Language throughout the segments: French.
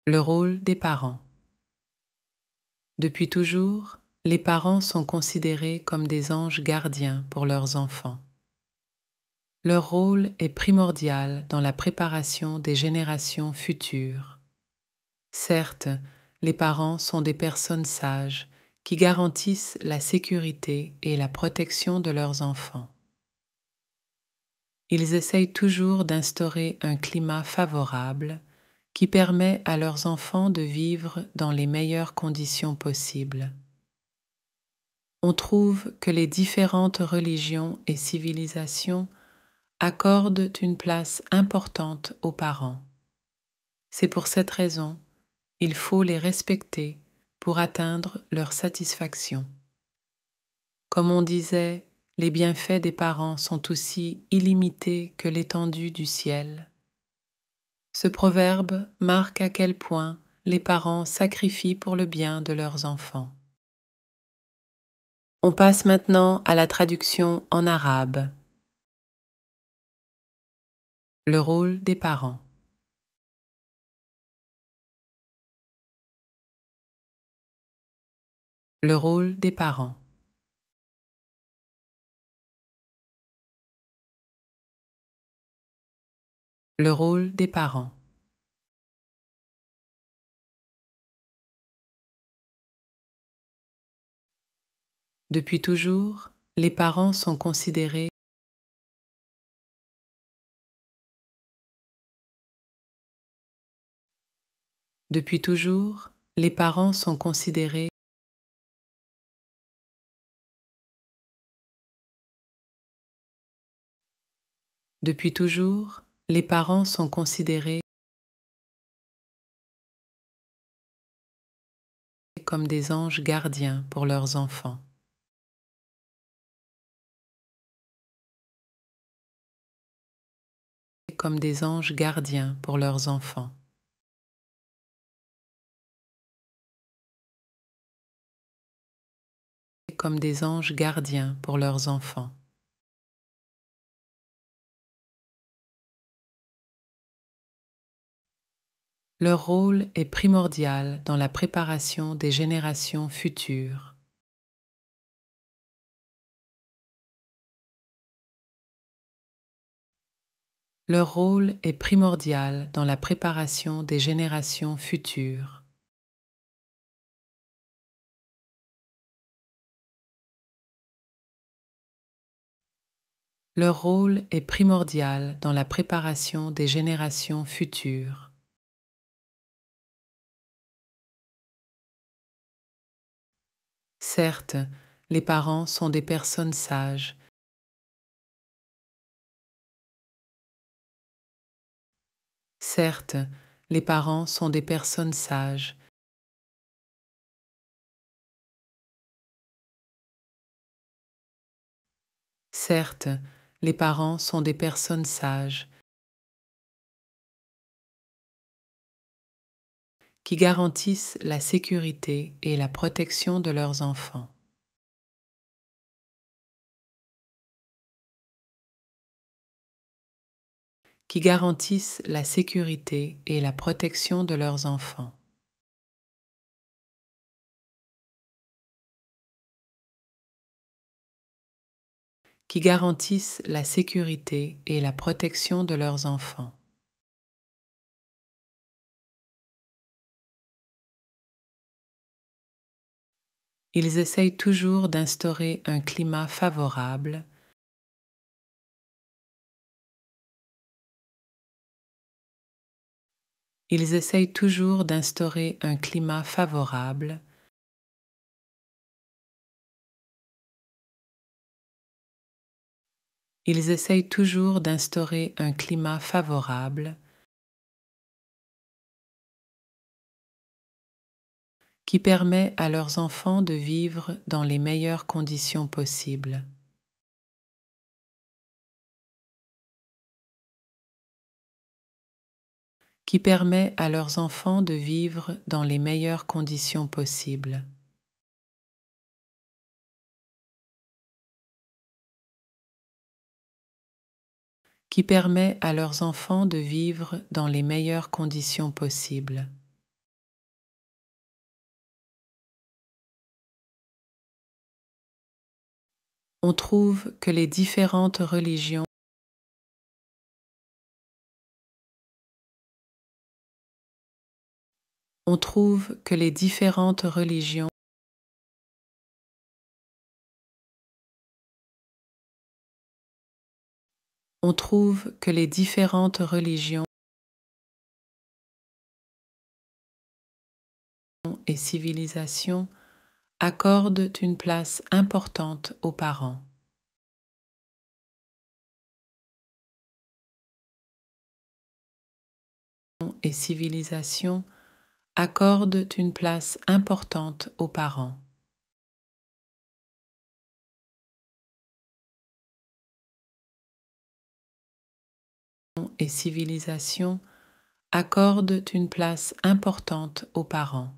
Le rôle des parents. Depuis toujours, les parents sont considérés comme des anges gardiens pour leurs enfants. Leur rôle est primordial dans la préparation des générations futures. Certes, les parents sont des personnes sages qui garantissent la sécurité et la protection de leurs enfants. Ils essayent toujours d'instaurer un climat favorable qui permet à leurs enfants de vivre dans les meilleures conditions possibles. On trouve que les différentes religions et civilisations accordent une place importante aux parents. C'est pour cette raison, il faut les respecter pour atteindre leur satisfaction. Comme on disait, les bienfaits des parents sont aussi illimités que l'étendue du ciel. Ce proverbe marque à quel point les parents sacrifient pour le bien de leurs enfants. On passe maintenant à la traduction en arabe. Le rôle des parents. Le rôle des parents. Le rôle des parents. Depuis toujours, les parents sont considérés Depuis toujours, les parents sont considérés Depuis toujours, les parents sont considérés comme des anges gardiens pour leurs enfants. Comme des anges gardiens pour leurs enfants. Comme des anges gardiens pour leurs enfants. Leur rôle est primordial dans la préparation des générations futures. Leur rôle est primordial dans la préparation des générations futures. Leur rôle est primordial dans la préparation des générations futures. Certes, les parents sont des personnes sages. Certes, les parents sont des personnes sages. Certes, les parents sont des personnes sages qui garantissent la sécurité et la protection de leurs enfants. Qui garantissent la sécurité et la protection de leurs enfants. Qui garantissent la sécurité et la protection de leurs enfants. Ils essayent toujours d'instaurer un climat favorable Ils essayent toujours d'instaurer un climat favorable Ils essayent toujours d'instaurer un climat favorable qui permet à leurs enfants de vivre dans les meilleures conditions possibles. Qui permet à leurs enfants de vivre dans les meilleures conditions possibles. Qui permet à leurs enfants de vivre dans les meilleures conditions possibles. On trouve que les différentes religions On trouve que les différentes religions On trouve que les différentes religions et civilisations accordent une place importante aux parents. Et civilisations accordent une place importante aux parents. Et civilisations accordent une place importante aux parents.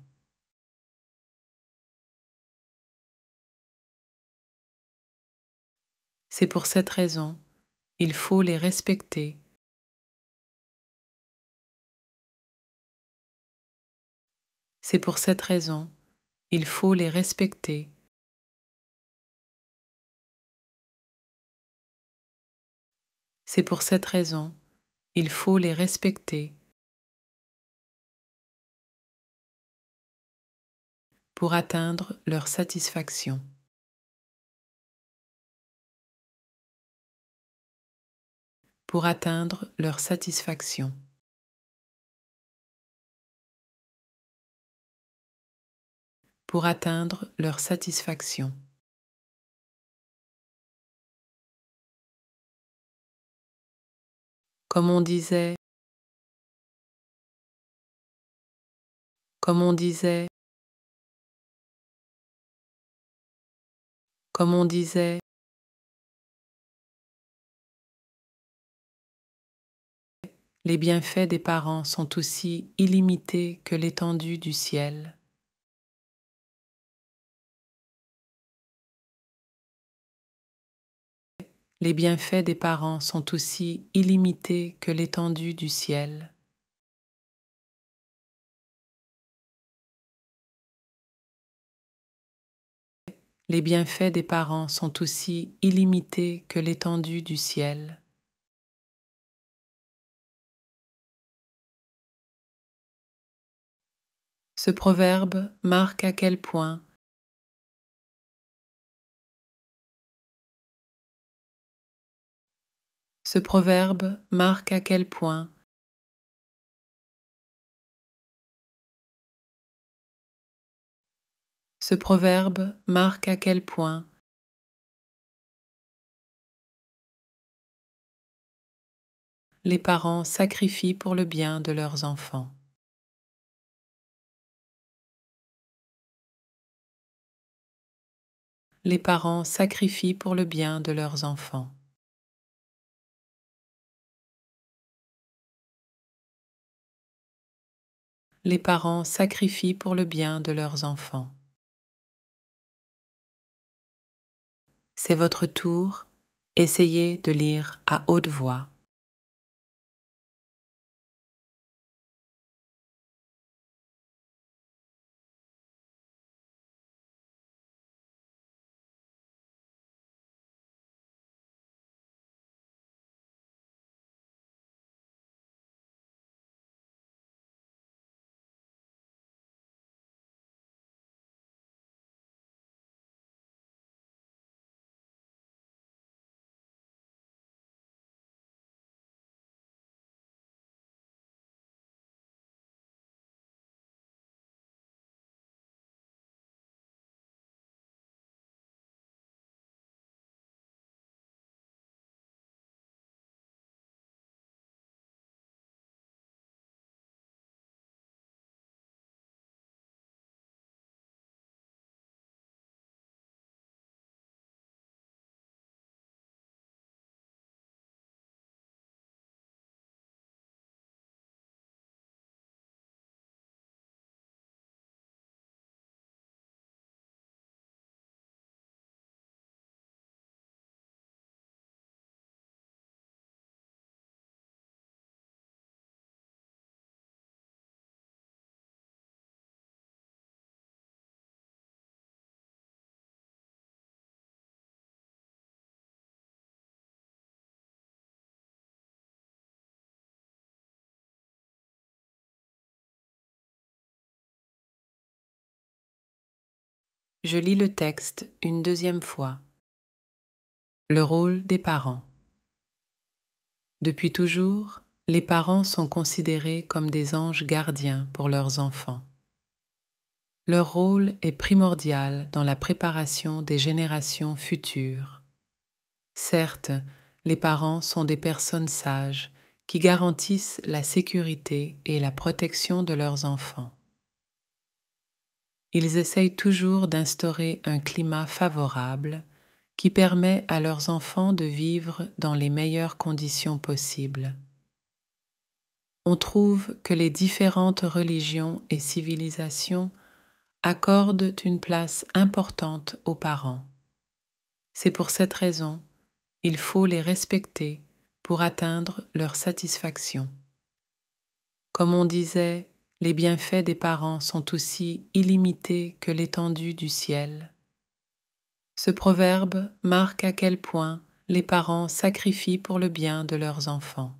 C'est pour cette raison, il faut les respecter. C'est pour cette raison, il faut les respecter. C'est pour cette raison, il faut les respecter. Pour atteindre leur satisfaction. Pour atteindre leur satisfaction. Pour atteindre leur satisfaction. Comme on disait, comme on disait, comme on disait, les bienfaits des parents sont aussi illimités que l'étendue du ciel. Les bienfaits des parents sont aussi illimités que l'étendue du ciel. Les bienfaits des parents sont aussi illimités que l'étendue du ciel. Ce proverbe marque à quel point Ce proverbe marque à quel point Ce proverbe marque à quel point les parents sacrifient pour le bien de leurs enfants. Les parents sacrifient pour le bien de leurs enfants. Les parents sacrifient pour le bien de leurs enfants. C'est votre tour, essayez de lire à haute voix. je lis le texte une deuxième fois. Le rôle des parents. Depuis toujours, les parents sont considérés comme des anges gardiens pour leurs enfants. Leur rôle est primordial dans la préparation des générations futures. Certes, les parents sont des personnes sages qui garantissent la sécurité et la protection de leurs enfants. Ils essayent toujours d'instaurer un climat favorable qui permet à leurs enfants de vivre dans les meilleures conditions possibles. On trouve que les différentes religions et civilisations accordent une place importante aux parents. C'est pour cette raison, il faut les respecter pour atteindre leur satisfaction. Comme on disait, les bienfaits des parents sont aussi illimités que l'étendue du ciel. Ce proverbe marque à quel point les parents sacrifient pour le bien de leurs enfants.